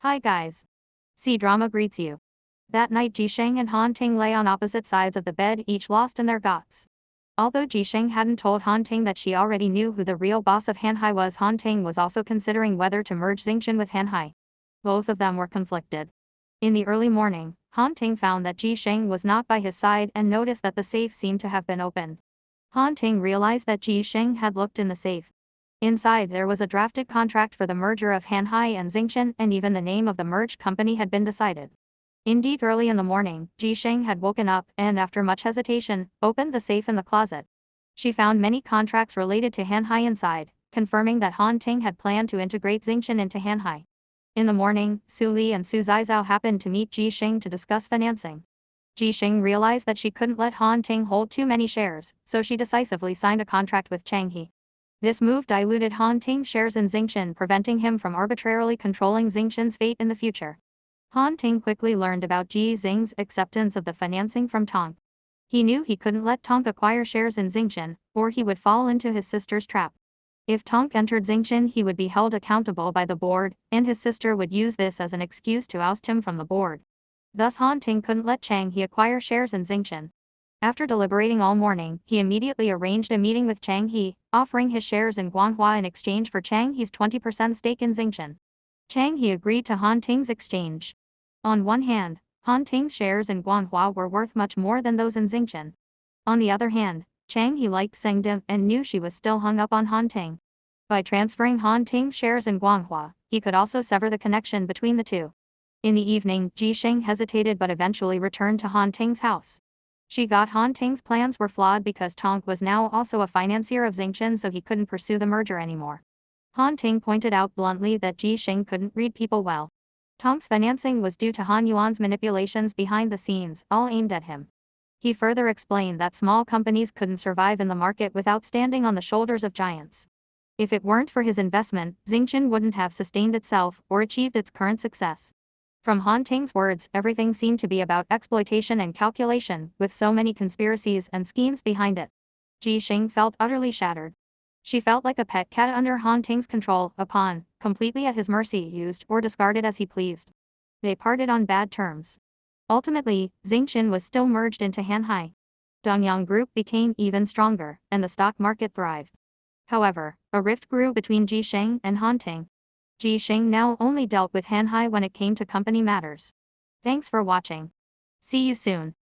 Hi guys. C-drama greets you. That night Jisheng and Han Ting lay on opposite sides of the bed, each lost in their thoughts. Although Jisheng hadn't told Han Ting that she already knew who the real boss of Hanhai was, Han Ting was also considering whether to merge Xingchen with Hanhai. Both of them were conflicted. In the early morning, Han Ting found that Jisheng was not by his side and noticed that the safe seemed to have been opened. Han Ting realized that Jisheng had looked in the safe. Inside there was a drafted contract for the merger of Hanhai and Xingchen, and even the name of the merged company had been decided. Indeed, early in the morning, Jisheng had woken up and, after much hesitation, opened the safe in the closet. She found many contracts related to Hanhai inside, confirming that Han Ting had planned to integrate Xingchen into Hanhai. In the morning, Su Li and Su Zizao happened to meet Jisheng to discuss financing. Jisheng realized that she couldn't let Han Ting hold too many shares, so she decisively signed a contract with Chang He. This move diluted Han Ting's shares in Xingchen, preventing him from arbitrarily controlling Xingchen's fate in the future. Han Ting quickly learned about Ji Xing's acceptance of the financing from Tong. He knew he couldn't let Tong acquire shares in Xingchen, or he would fall into his sister's trap. If Tong entered Xingchen, he would be held accountable by the board, and his sister would use this as an excuse to oust him from the board. Thus Han Ting couldn't let Chang He acquire shares in Xingchen. After deliberating all morning, he immediately arranged a meeting with Chang He, offering his shares in Guanghua in exchange for Chang He's 20% stake in Xingchen. Chang He agreed to Han Ting's exchange. On one hand, Han Ting's shares in Guanghua were worth much more than those in Xingchen. On the other hand, Chang He liked Zheng De and knew she was still hung up on Han Ting. By transferring Han Ting's shares in Guanghua, he could also sever the connection between the two. In the evening, Jisheng hesitated but eventually returned to Han Ting's house. She got Han Ting's plans were flawed because Tong was now also a financier of Xingchen, so he couldn't pursue the merger anymore. Han Ting pointed out bluntly that Jisheng couldn't read people well. Tong's financing was due to Han Yuan's manipulations behind the scenes, all aimed at him. He further explained that small companies couldn't survive in the market without standing on the shoulders of giants. If it weren't for his investment, Xingchen wouldn't have sustained itself or achieved its current success. From Han Ting's words, everything seemed to be about exploitation and calculation, with so many conspiracies and schemes behind it. Jisheng felt utterly shattered. She felt like a pet cat under Han Ting's control, a pawn, completely at his mercy, used or discarded as he pleased. They parted on bad terms. Ultimately, Xingchen was still merged into Hanhai. Dongyang Group became even stronger, and the stock market thrived. However, a rift grew between Jisheng and Han Ting. Jisheng now only dealt with Hanhai when it came to company matters. Thanks for watching. See you soon.